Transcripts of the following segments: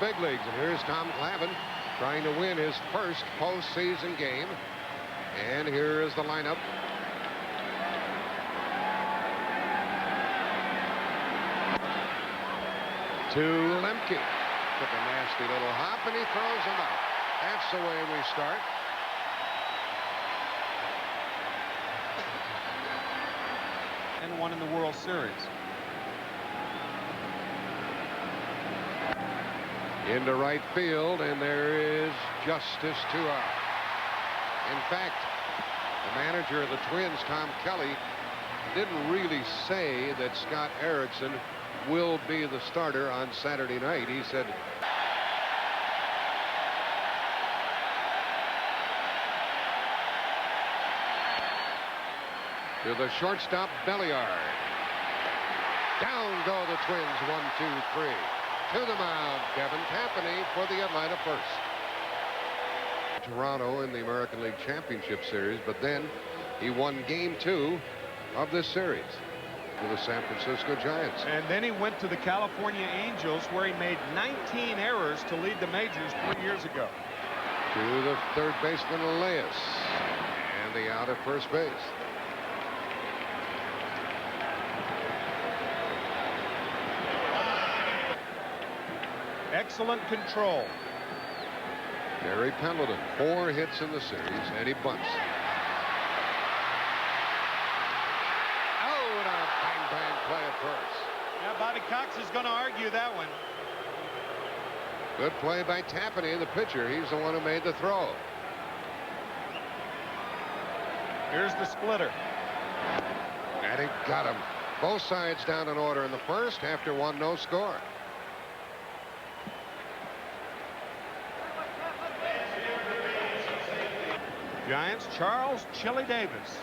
big leagues. And here's Tom Glavine trying to win his first postseason game. And here is the lineup. To Lemke. Took a nasty little hop, and he throws him out. That's the way we start. And won in the World Series. Into right field, and there is justice to out. In fact, the manager of the Twins, Tom Kelly, didn't really say that Scott Erickson will be the starter on Saturday night. He said to the shortstop, Belliard. Down go the Twins, 1-2-3. To the mound, Kevin Tapani for the Atlanta first. Toronto in the American League Championship Series, but then he won Game 2 of this series with the San Francisco Giants. And then he went to the California Angels, where he made 19 errors to lead the majors 3 years ago. To the third baseman, Elias, and the out at first base. Excellent control. Barry Pendleton, 4 hits in the series, and he bunts. Oh, and a bang play at first. Yeah, Bobby Cox is going to argue that one. Good play by Tapani, the pitcher. He's the one who made the throw. Here's the splitter. And he got him. Both sides down in order in the first after 1 no score. Giants, Charles Chili Davis.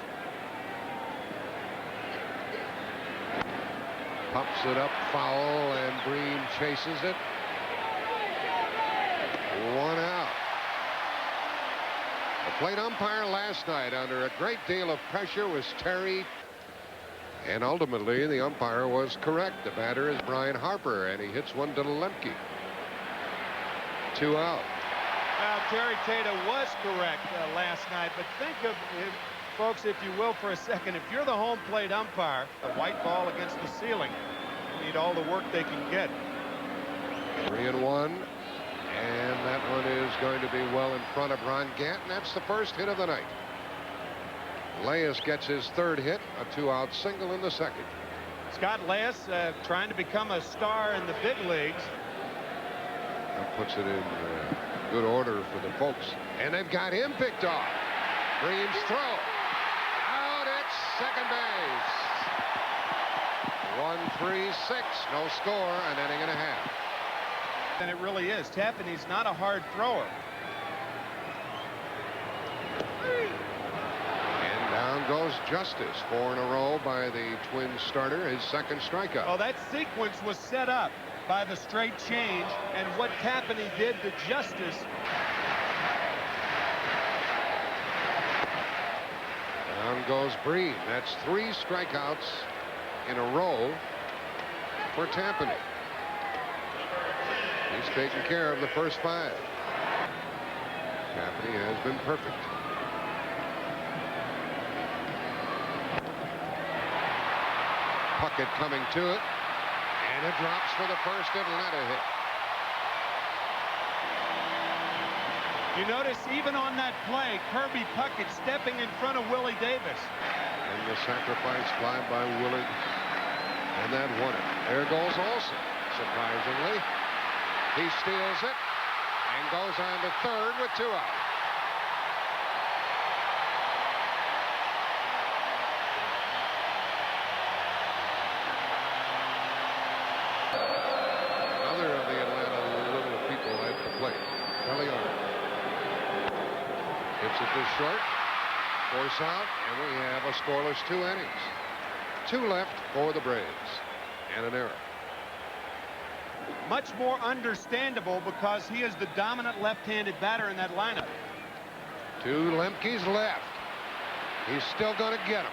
Pumps it up foul, and Breen chases it. 1 out. The plate umpire last night under a great deal of pressure was Terry. And ultimately the umpire was correct. The batter is Brian Harper, and he hits one to Lemke. 2 out. Well, Terry Tata was correct last night, but think of it, folks, if you will, for a second. If you're the home plate umpire, a white ball against the ceiling, you need all the work they can get. 3-1, and that one is going to be well in front of Ron Gant, and that's the first hit of the night. Elias gets his 3rd hit, a 2-out single in the second. Scott Elias trying to become a star in the big leagues. That puts it in good order for the folks. And they've got him picked off. Breen's throw. Out at second base. 1-3-6. No score. An inning and a half. And it really is. Tapani's not a hard thrower. And down goes Justice. 4 in a row by the Twins starter. His 2nd strikeout. Oh, that sequence was set up by the straight change, and what Tapani did to Justice. Down goes Breen. That's 3 strikeouts in a row for Tapani. He's taken care of the first 5. Tapani has been perfect. Puckett coming to it. And it drops for the first Atlanta hit. You notice even on that play, Kirby Puckett stepping in front of Willie Davis. And the sacrifice fly by Willie. And that won it. There goes Olsen, surprisingly. He steals it and goes on to 3rd with 2 out. Another of the Atlanta little people at the plate. Belliard hits it to short. Force out, and we have a scoreless 2 innings. 2 left for the Braves, and an error. Much more understandable because he is the dominant left-handed batter in that lineup. To Lemke's left. He's still going to get him.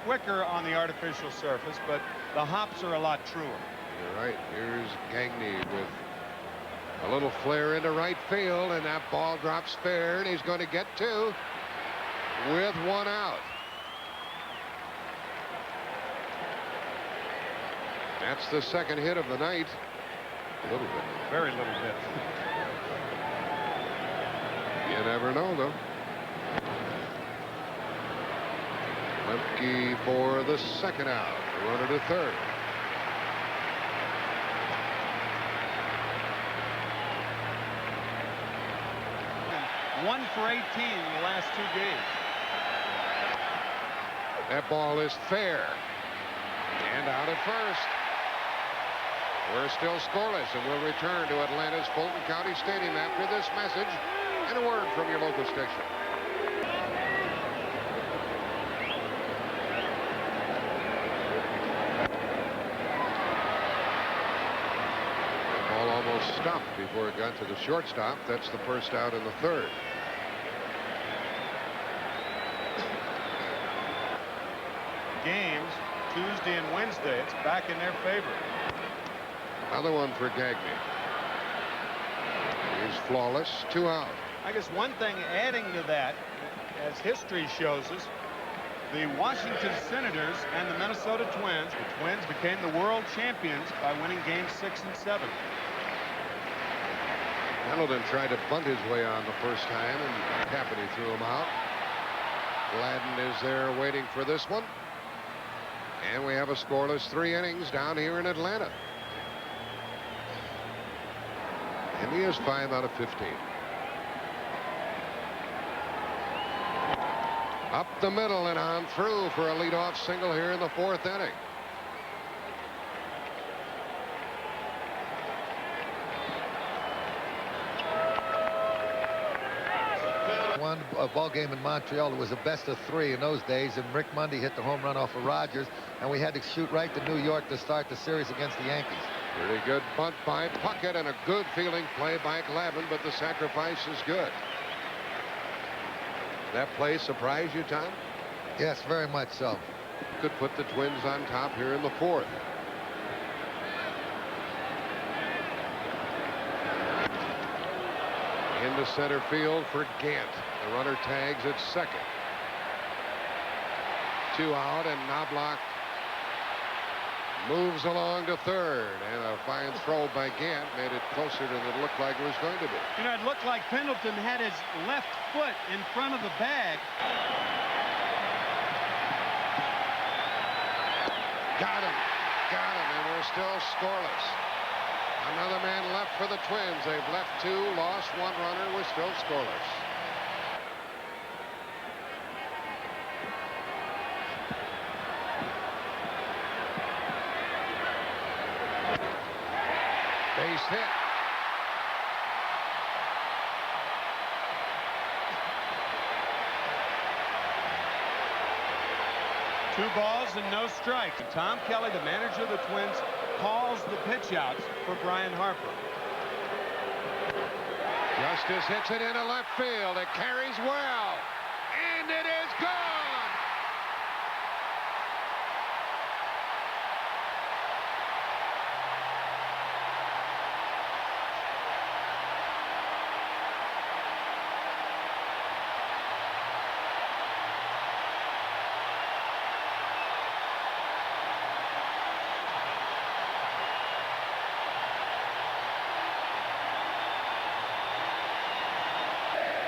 quicker on the artificial surface, but the hops are a lot truer. You're right. Here's Gagne with a little flare into right field, and that ball drops fair, and he's going to get two with one out. That's the second hit of the night. A little bit. Very little bit. You never know, though. Lemke for the second out. Runner to third. And 1 for 18 in the last 2 games. That ball is fair. And out at first. We're still scoreless, and we'll return to Atlanta's Fulton County Stadium after this message and a word from your local station. The ball almost stopped before it got to the shortstop. That's the first out in the third. Games Tuesday and Wednesday, it's back in their favor. Another one for Gagne. He's flawless. 2 out. I guess one thing adding to that, as history shows us, the Washington Senators and the Minnesota Twins, the Twins became the world champions by winning games 6 and 7. Hamilton tried to bunt his way on the first time, and Tapani threw him out. Gladden is there waiting for this one. And we have a scoreless 3 innings down here in Atlanta. And he is 5 out of 15. Up the middle and on through for a leadoff single here in the 4th inning. One ball game in Montreal. It was a best of 3 in those days, and Rick Mundy hit the home run off of Rogers, and we had to shoot right to New York to start the series against the Yankees. Pretty good bunt by Puckett and a good feeling play by Glavine, but the sacrifice is good. That play surprise you, Tom? Yes, very much so. Could put the Twins on top here in the 4th. Into center field for Gant. The runner tags at second. 2 out, and Knobloch moves along to third, and a fine throw by Gant made it closer than it looked like it was going to be. You know, it looked like Pendleton had his left foot in front of the bag. Got him, and we're still scoreless. Another man left for the Twins. They've left 2, lost 1 runner. We're still scoreless. Base hit. Two balls and no strikes. Tom Kelly, the manager of the Twins, calls the pitch outs for Brian Harper. Justice hits it into left field. It carries well, and it is gone.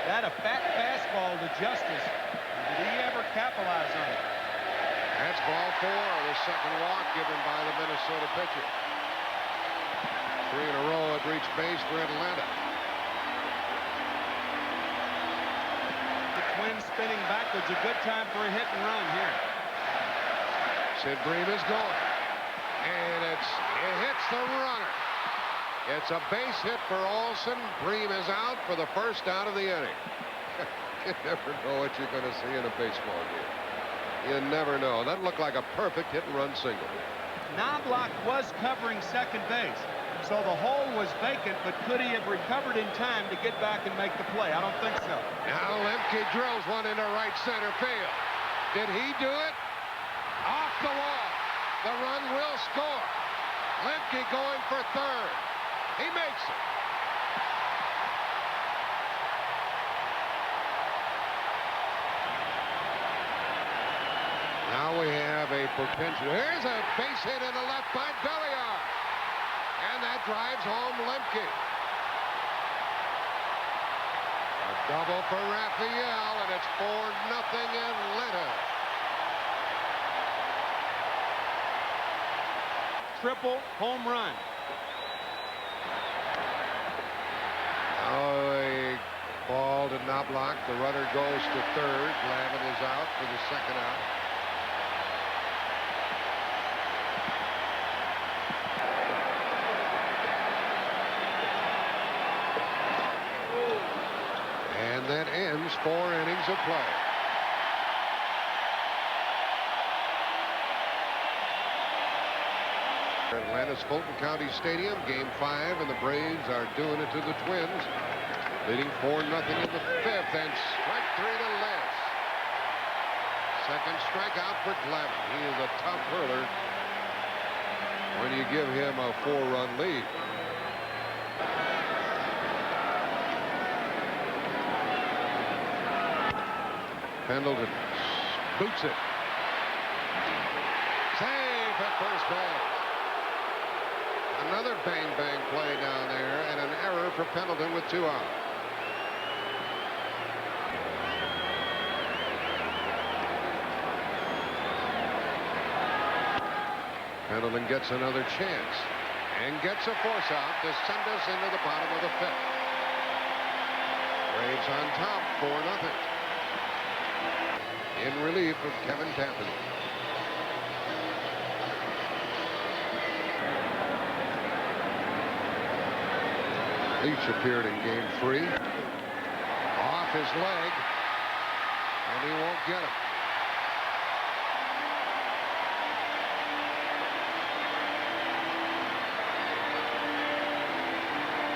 That a fat fastball to Justice. Did he ever capitalize on it? That's ball 4, the second walk given by the Minnesota pitcher. 3 in a row at reached base for Atlanta. The Twins spinning backwards. A good time for a hit and run here. Sid Bream is going, and it hits the runner. It's a base hit for Olsen. Bream is out for the first out of the inning. You never know what you're going to see in a baseball game. You never know. That looked like a perfect hit-and-run single. Knobloch was covering second base, so the hole was vacant, but could he have recovered in time to get back and make the play? I don't think so. Now Lemke drills one into right center field. Did he do it? Off the wall. The run will score. Lemke going for third. He makes it. Now we have a potential. Here's a base hit in the left by Belliard. And that drives home Lemke. A double for Raphael, and it's 4-0 Atlanta. Triple home run. Now a ball to Knobloch. The runner goes to third. Glavine is out for the second out. And that ends 4 innings of play. Atlanta's Fulton County Stadium, Game 5, and the Braves are doing it to the Twins, leading 4-0 in the 5th, and strike 3 to Les. Second strikeout for Glavine. He is a tough hurler when you give him a 4-run lead. Pendleton boots it. Safe at first base. Another bang-bang play down there, and an error for Pendleton with 2 out. Pendleton gets another chance and gets a force out to send us into the bottom of the 5th. Braves on top, 4-0. In relief of Kevin Tapani. Leach appeared in Game 3. Off his leg, and he won't get it.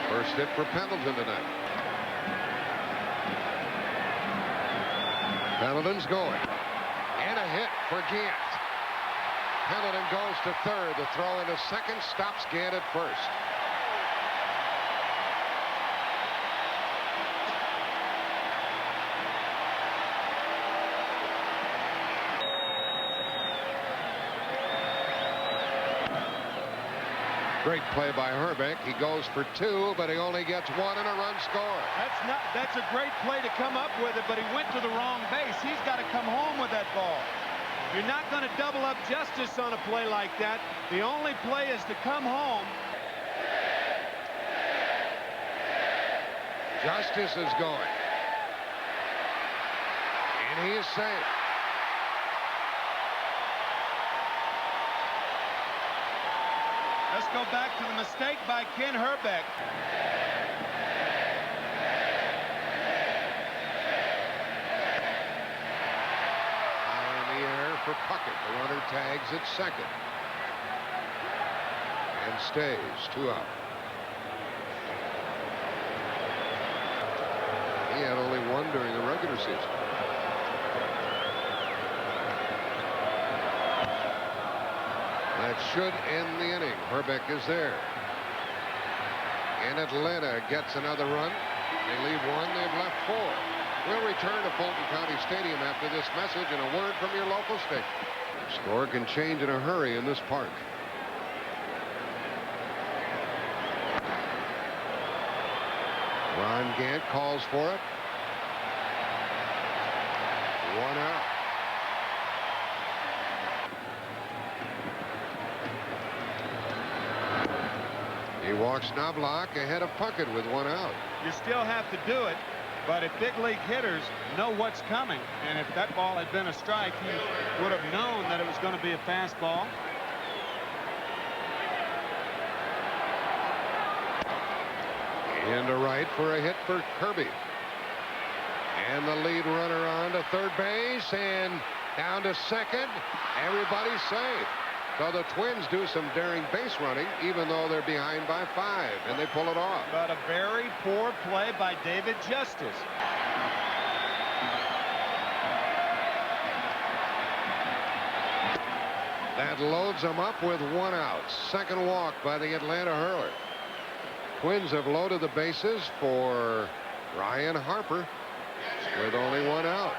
First hit for Pendleton tonight. Pendleton's going. And a hit for Gant. Pendleton goes to third. The throw into second stops Gant at first. Great play by Herbeck. He goes for 2, but he only gets 1 and a run score. That's a great play to come up with it, but he went to the wrong base. He's got to come home with that ball. You're not going to double up Justice on a play like that. The only play is to come home. Justice is going. And he is safe. Let's go back to the mistake by Ken Herbeck. High in the air for Puckett. The runner tags at second. And stays 2 out. He had only 1 during the regular season. That should end the inning. Herbeck is there. And Atlanta gets another run. They leave 1. They've left 4. We'll return to Fulton County Stadium after this message and a word from your local station. Score can change in a hurry in this park. Ron Gant calls for it. 1 out. He walks Knobloch ahead of Puckett with 1 out. You still have to do it, but if big league hitters know what's coming, and if that ball had been a strike, he would have known that it was going to be a fastball. Into right for a hit for Kirby. And the lead runner on to third base and down to second. Everybody's safe. So the Twins do some daring base running, even though they're behind by 5, and they pull it off. But a very poor play by David Justice. That loads them up with 1 out. Second walk by the Atlanta hurler. Twins have loaded the bases for Ryan Harper with only 1 out.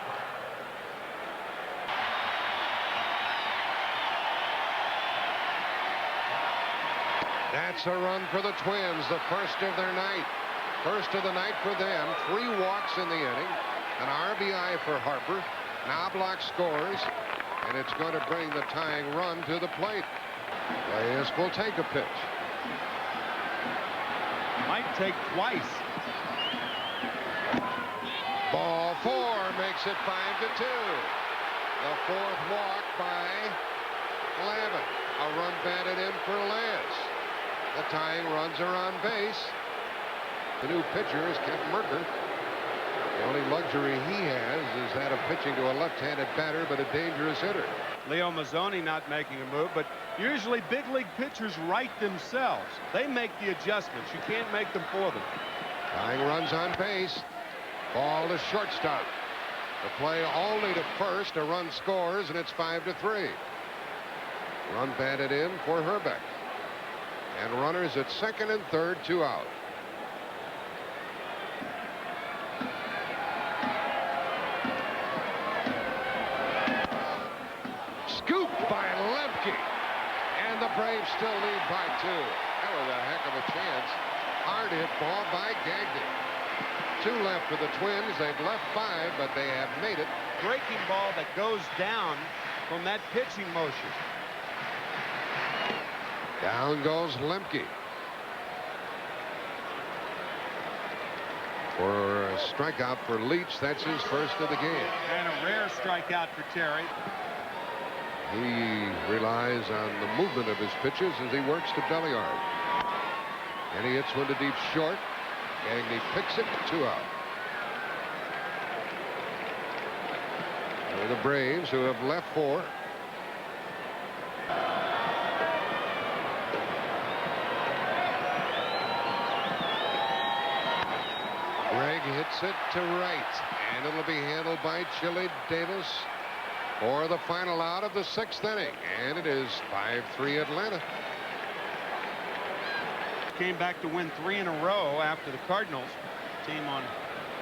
That's a run for the Twins, the first of their night. First of the night for them. 3 walks in the inning. An RBI for Harper. Knobloch scores, and it's going to bring the tying run to the plate. Reyes will take a pitch. Might take twice. Ball 4 makes it 5-2. The 4th walk by Glavine. A run batted in for Lance. The tying runs are on base. The new pitcher is Kent Merker. The only luxury he has is that of pitching to a left-handed batter, but a dangerous hitter. Leo Mazzoni not making a move, but usually big league pitchers right themselves. They make the adjustments. You can't make them for them. Tying runs on base. Ball to shortstop. The play only to first. A run scores, and it's 5-3. Run batted in for Herbeck. And runners at second and third, 2 out. Scooped by Lemke. And the Braves still lead by 2. That was a heck of a chance. Hard hit ball by Gagnon. 2 left for the Twins. They've left 5, but they have made it. Breaking ball that goes down from that pitching motion. Down goes Lemke. For a strikeout for Leach. That's his first of the game. And a rare strikeout for Terry. He relies on the movement of his pitches as he works to belly arm. And he hits one to deep short. And he picks it, 2 out. For the Braves, who have left 4. Greg hits it to right, and it'll be handled by Chili Davis for the final out of the 6th inning, and it is 5-3 Atlanta. Came back to win 3 in a row after the Cardinals. Team that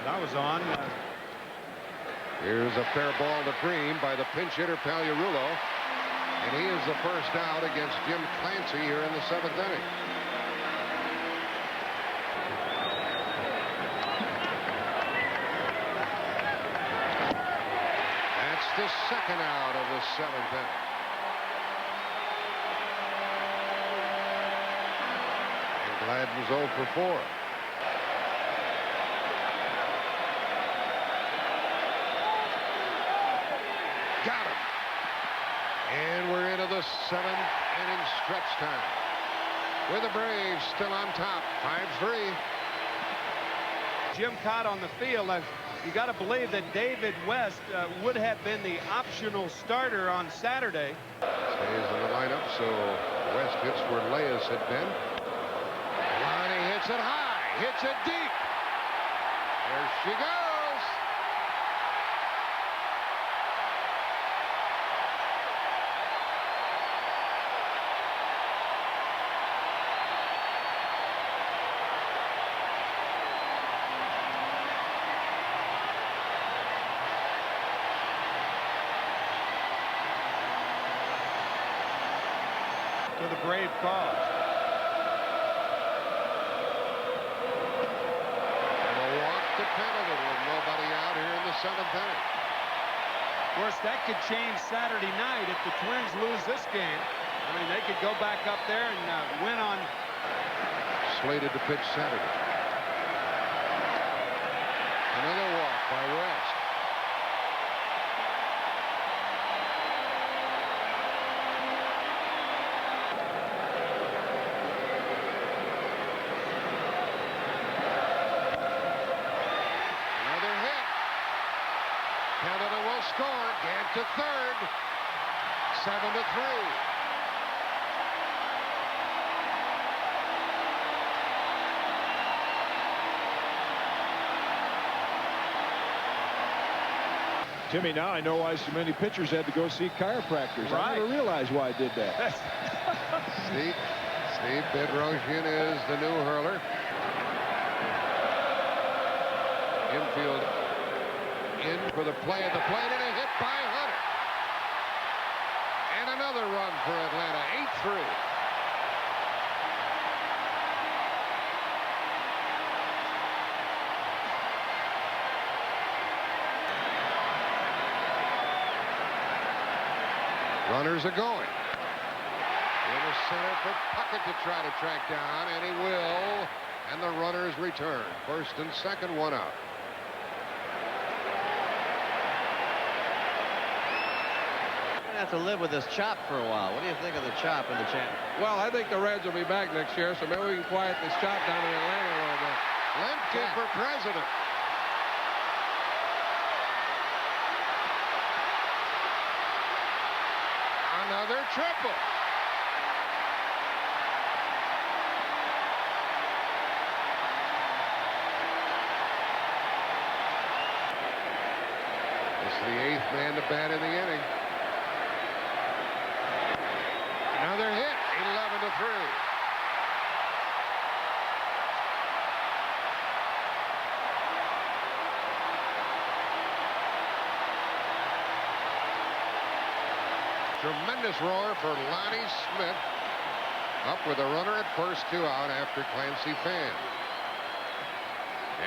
I was on. Here's a fair ball to Green by the pinch hitter Pagliarulo, and he is the first out against Jim Clancy here in the 7th inning. The second out of the 7th inning. And Gladden's 0 for 4. Got him. And we're into the 7th inning stretch time. With the Braves still on top, 5-3. Jim Cott on the field. You got to believe that David West would have been the optional starter on Saturday. Stays in the lineup, so West hits where Leyes had been. Lonnie hits it high, hits it deep. There she goes. For the Brave cause. And a walk to Pendleton with nobody out here in the 7th inning. Of course, that could change Saturday night if the Twins lose this game. I mean, they could go back up there and win on. Slated to pitch Saturday. Another walk by West. Pendleton will score. Gant to third. 7-3. Timmy, now I know why so many pitchers had to go see chiropractors. Right. I never realized why I did that. Steve Bedrosian is the new hurler. Infield in for the play at the plate, and a hit by Hunter. And another run for Atlanta, 8-3. Runners are going. In the center for Puckett to try to track down, and he will. And the runners return. First and second, one out. Gonna have to live with this chop for a while. What do you think of the chop in the champ? Well, I think the Reds will be back next year, so maybe we can quiet this chop down in Atlanta a little bit. Lemke for president. Another triple. This is the 8th man to bat in the inning. Another hit, 11-3. Tremendous roar for Lonnie Smith. Up with a runner at first, 2 out after Clancy Fan.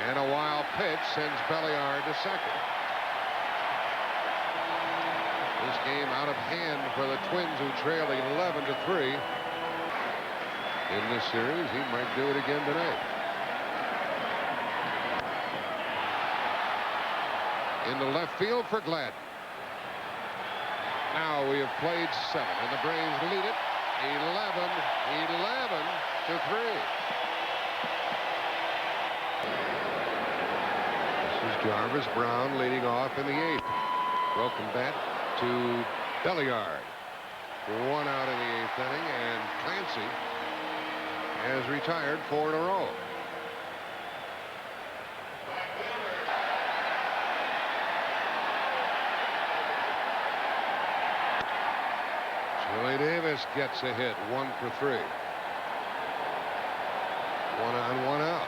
And a wild pitch sends Belliard to second. This game out of hand for the Twins, who trail 11-3. In this series, he might do it again tonight. Into left field for Gladden. Now we have played 7, and the Braves lead it 11-3. This is Jarvis Brown leading off in the 8th. Broken bat to Belliard. 1 out in the 8th inning, and Clancy has retired 4 in a row. Willie Davis gets a hit, 1 for 3. 1 on, 1 out.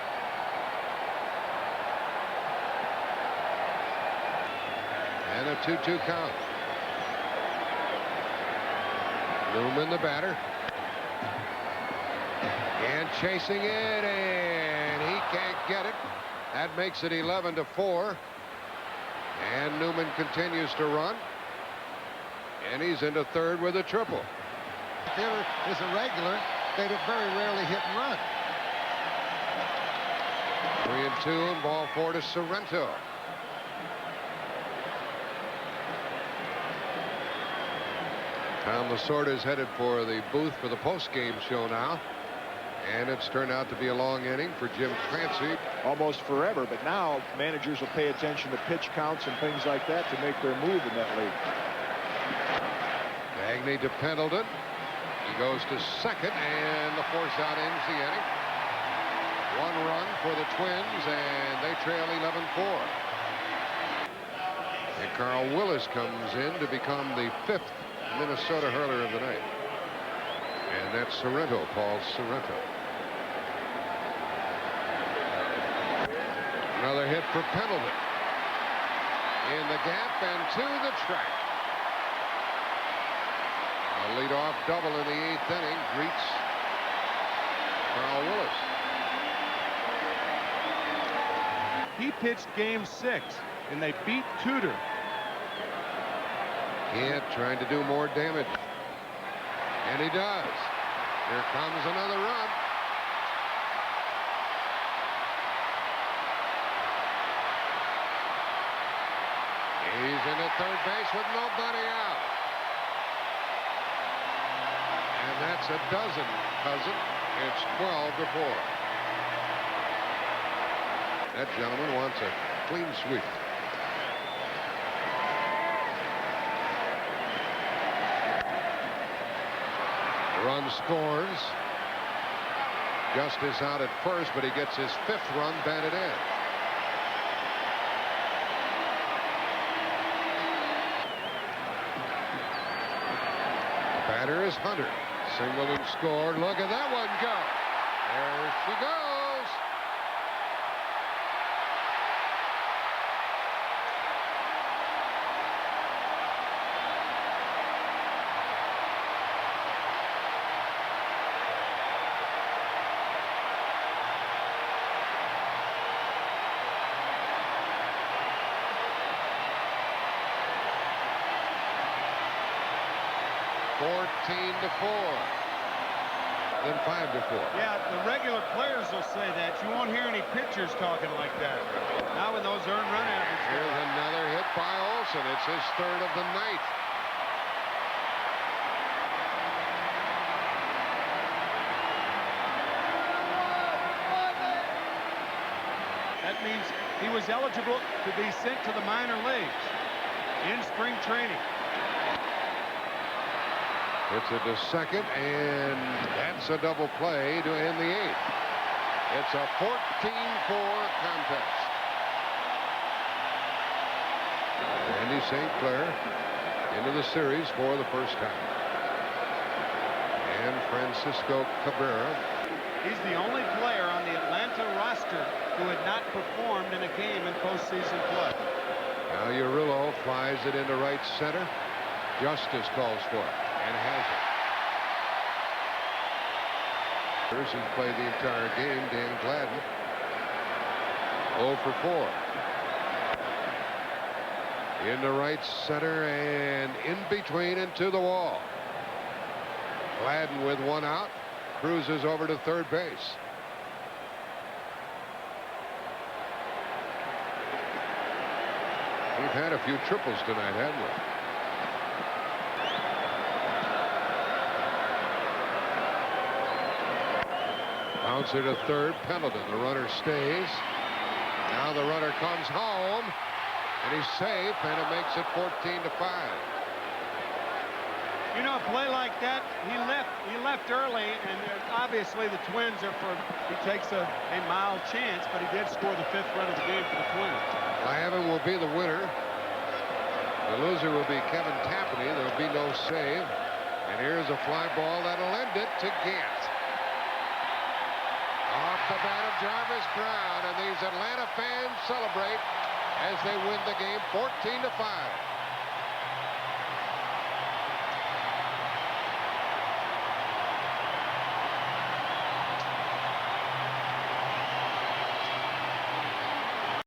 And a 2-2 count. Newman, the batter. And chasing it, and he can't get it. That makes it 11-4. And Newman continues to run. And he's into third with a triple. If there is a regular, they'd have very rarely hit and run. 3-2, and ball 4 to Sorrento. Tom Lasorda is headed for the booth for the post-game show now. And it's turned out to be a long inning for Jim Clancy. Almost forever, but now managers will pay attention to pitch counts and things like that to make their move in that league. Bagney to Pendleton. He goes to second, and the force out ends the inning. 1 run for the Twins, and they trail 11-4. And Carl Willis comes in to become the 5th Minnesota hurler of the night. And that's Sorrento, Paul Sorrento. Another hit for Pendleton. In the gap and to the track. A leadoff double in the 8th inning greets Carl Willis. He pitched game 6, and they beat Tudor. Kent trying to do more damage. And he does. Here comes another run. He's into third base with nobody out. And that's a dozen, cousin. It's 12-4. That gentleman wants a clean sweep. Run scores. Justice out at first, but he gets his 5th run batted in. Batter is Hunter. Singled and scored. Look at that one go. There she goes. to 4. Then 5-4. Yeah, the regular players will say that. You won't hear any pitchers talking like that. Now when those earned run averages. Here's another hit by Olsen. It's his third of the night. That means he was eligible to be sent to the minor leagues in spring training. Hits it to second, and that's a double play to end the 8th. It's a 14-4 contest. Andy St. Clair into the series for the first time. And Francisco Cabrera. He's the only player on the Atlanta roster who had not performed in a game in postseason play. Now Urillo flies it into right center. Justice calls for it and has it. He's played the entire game. Dan Glavine 0 for 4. Into right center and in between and to the wall. Gladden with one out. Cruises over to third base. We've had a few triples tonight, haven't we? Bouncer to third. Pendleton. The runner stays. Now the runner comes home. And he's safe, and it makes it 14-5. You know, a play like that, he left early, and obviously the Twins are he takes a mild chance, but he did score the 5th run of the game for the Twins. Glavine will be the winner. The loser will be Kevin Tapani. There will be no save. And here's a fly ball that'll end it to Gant. Off the bat of Jarvis Brown, and these Atlanta fans celebrate as they win the game 14-5.